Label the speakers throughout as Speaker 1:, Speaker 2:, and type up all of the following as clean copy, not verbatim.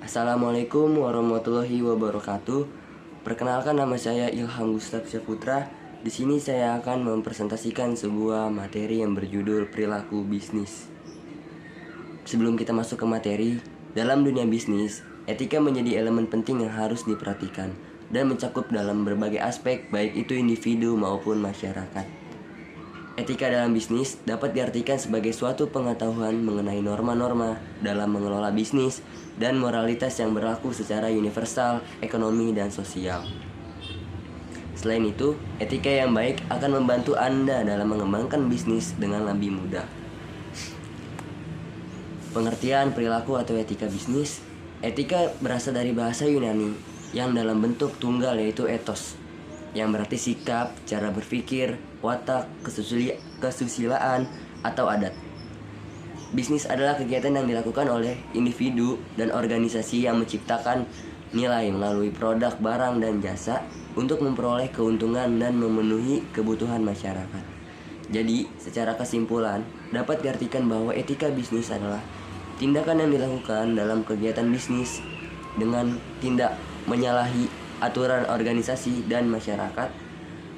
Speaker 1: Assalamualaikum warahmatullahi wabarakatuh. Perkenalkan, nama saya Ilham Gustaf Syaputra. Di sini saya akan mempresentasikan sebuah materi yang berjudul perilaku bisnis. Sebelum kita masuk ke materi, dalam dunia bisnis, etika menjadi elemen penting yang harus diperhatikan dan mencakup dalam berbagai aspek, baik itu individu maupun masyarakat. Etika dalam bisnis dapat diartikan sebagai suatu pengetahuan mengenai norma-norma dalam mengelola bisnis dan moralitas yang berlaku secara universal, ekonomi, dan sosial. Selain itu, etika yang baik akan membantu Anda dalam mengembangkan bisnis dengan lebih mudah. Pengertian perilaku atau etika bisnis. Etika berasal dari bahasa Yunani yang dalam bentuk tunggal yaitu ethos, yang berarti sikap, cara berpikir, watak, kesusilaan, atau adat. Bisnis adalah kegiatan yang dilakukan oleh individu dan organisasi yang menciptakan nilai melalui produk, barang, dan jasa untuk memperoleh keuntungan dan memenuhi kebutuhan masyarakat. Jadi, secara kesimpulan, dapat diartikan bahwa etika bisnis adalah tindakan yang dilakukan dalam kegiatan bisnis dengan tindak menyalahi aturan organisasi dan masyarakat.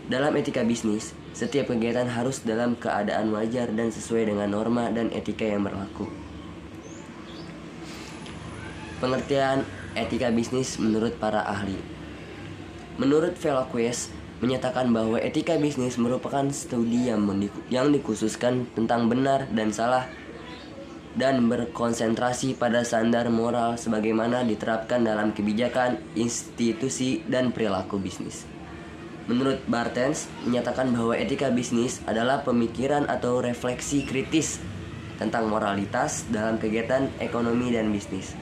Speaker 1: Dalam etika bisnis, setiap kegiatan harus dalam keadaan wajar dan sesuai dengan norma dan etika yang berlaku. Pengertian etika bisnis menurut para ahli. Menurut Velasquez menyatakan bahwa etika bisnis merupakan studi yang dikhususkan tentang benar dan salah dan berkonsentrasi pada standar moral sebagaimana diterapkan dalam kebijakan, institusi, dan perilaku bisnis. Menurut Barthes menyatakan bahwa etika bisnis adalah pemikiran atau refleksi kritis tentang moralitas dalam kegiatan ekonomi dan bisnis.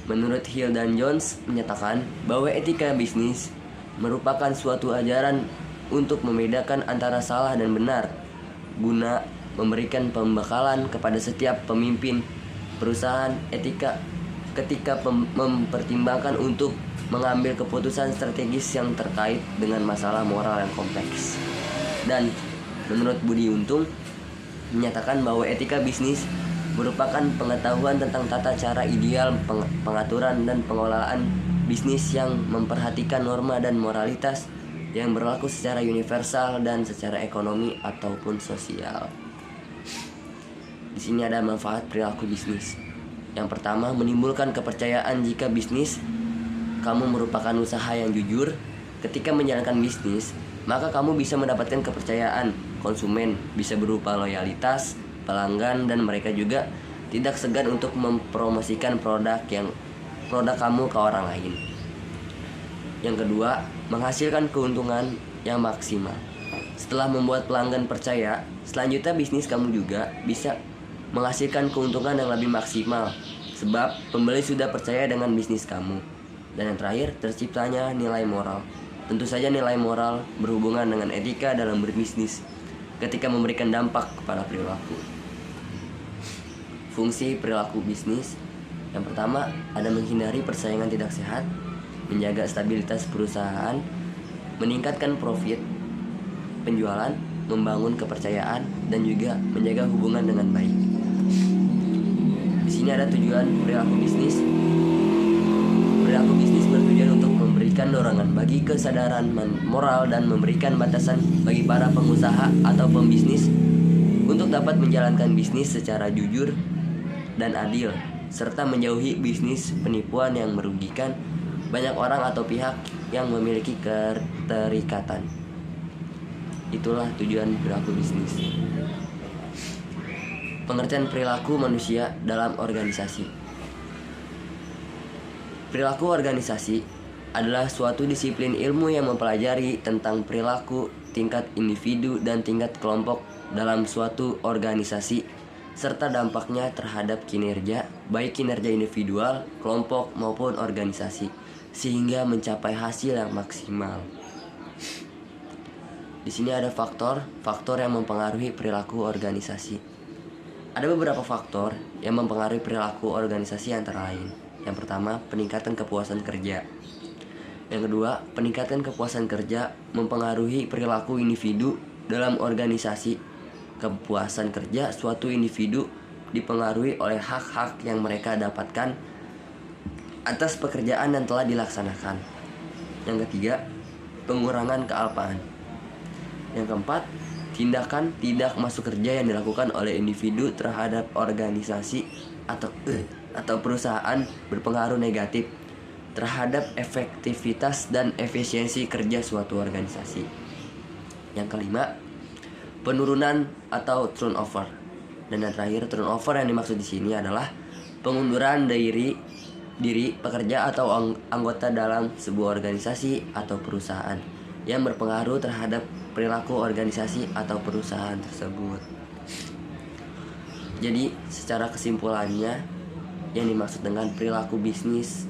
Speaker 1: Menurut Hill dan Jones menyatakan bahwa etika bisnis merupakan suatu ajaran untuk membedakan antara salah dan benar guna memberikan pembekalan kepada setiap pemimpin perusahaan etika ketika mempertimbangkan untuk mengambil keputusan strategis yang terkait dengan masalah moral yang kompleks. Dan menurut Budi Untung menyatakan bahwa etika bisnis merupakan pengetahuan tentang tata cara ideal pengaturan dan pengelolaan bisnis yang memperhatikan norma dan moralitas yang berlaku secara universal dan secara ekonomi ataupun sosial. Di sini ada manfaat perilaku bisnis. Yang pertama, menimbulkan kepercayaan jika bisnis kamu merupakan usaha yang jujur. Ketika menjalankan bisnis, maka kamu bisa mendapatkan kepercayaan konsumen, bisa berupa loyalitas pelanggan, dan mereka juga tidak segan untuk mempromosikan produk kamu ke orang lain. Yang kedua, menghasilkan keuntungan yang maksimal. Setelah membuat pelanggan percaya, selanjutnya bisnis kamu juga bisa menghasilkan keuntungan yang lebih maksimal sebab pembeli sudah percaya dengan bisnis kamu. Dan yang terakhir, terciptanya nilai moral. Tentu saja nilai moral berhubungan dengan etika dalam berbisnis ketika memberikan dampak kepada perilaku. Fungsi perilaku bisnis. Yang pertama, ada menghindari persaingan tidak sehat, menjaga stabilitas perusahaan, meningkatkan profit penjualan, membangun kepercayaan, dan juga menjaga hubungan dengan baik. Di sini ada tujuan perilaku bisnis. Perilaku bisnis bertujuan untuk memberikan dorongan bagi kesadaran moral dan memberikan batasan bagi para pengusaha atau pembisnis untuk dapat menjalankan bisnis secara jujur dan adil, serta menjauhi bisnis penipuan yang merugikan banyak orang atau pihak yang memiliki keterikatan. Itulah tujuan perilaku bisnis. Pengertian perilaku manusia dalam organisasi. Perilaku organisasi adalah suatu disiplin ilmu yang mempelajari tentang perilaku tingkat individu dan tingkat kelompok dalam suatu organisasi serta dampaknya terhadap kinerja, baik kinerja individual, kelompok maupun organisasi, sehingga mencapai hasil yang maksimal. Di sini ada faktor yang mempengaruhi perilaku organisasi. Ada beberapa faktor yang mempengaruhi perilaku organisasi antara lain. Yang pertama, peningkatan kepuasan kerja. Yang kedua, peningkatan kepuasan kerja mempengaruhi perilaku individu dalam organisasi. Kepuasan kerja suatu individu dipengaruhi oleh hak-hak yang mereka dapatkan atas pekerjaan yang telah dilaksanakan. Yang ketiga, pengurangan kealpaan. Yang keempat, tindakan tidak masuk kerja yang dilakukan oleh individu terhadap organisasi atau perusahaan berpengaruh negatif terhadap efektivitas dan efisiensi kerja suatu organisasi. Yang kelima, penurunan atau turnover. Dan yang terakhir, turnover yang dimaksud di sini adalah pengunduran diri pekerja atau anggota dalam sebuah organisasi atau perusahaan yang berpengaruh terhadap perilaku organisasi atau perusahaan tersebut. Jadi secara kesimpulannya, yang dimaksud dengan perilaku bisnis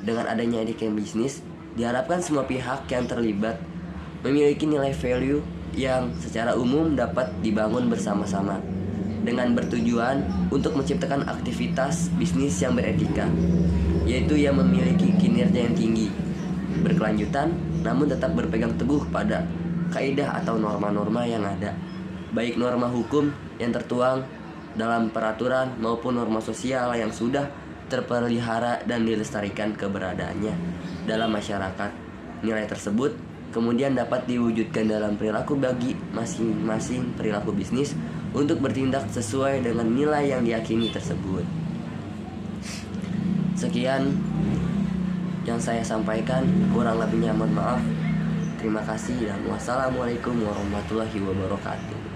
Speaker 1: dengan adanya etika bisnis, diharapkan semua pihak yang terlibat memiliki nilai value yang secara umum dapat dibangun bersama-sama dengan bertujuan untuk menciptakan aktivitas bisnis yang beretika, yaitu yang memiliki kinerja yang tinggi, berkelanjutan, namun tetap berpegang teguh pada kaidah atau norma-norma yang ada, baik norma hukum yang tertuang dalam peraturan maupun norma sosial yang sudah terpelihara dan dilestarikan keberadaannya dalam masyarakat. Nilai tersebut kemudian dapat diwujudkan dalam perilaku bagi masing-masing perilaku bisnis untuk bertindak sesuai dengan nilai yang diyakini tersebut. Sekian yang saya sampaikan, kurang lebihnya mohon maaf. Terima kasih dan wassalamualaikum warahmatullahi wabarakatuh.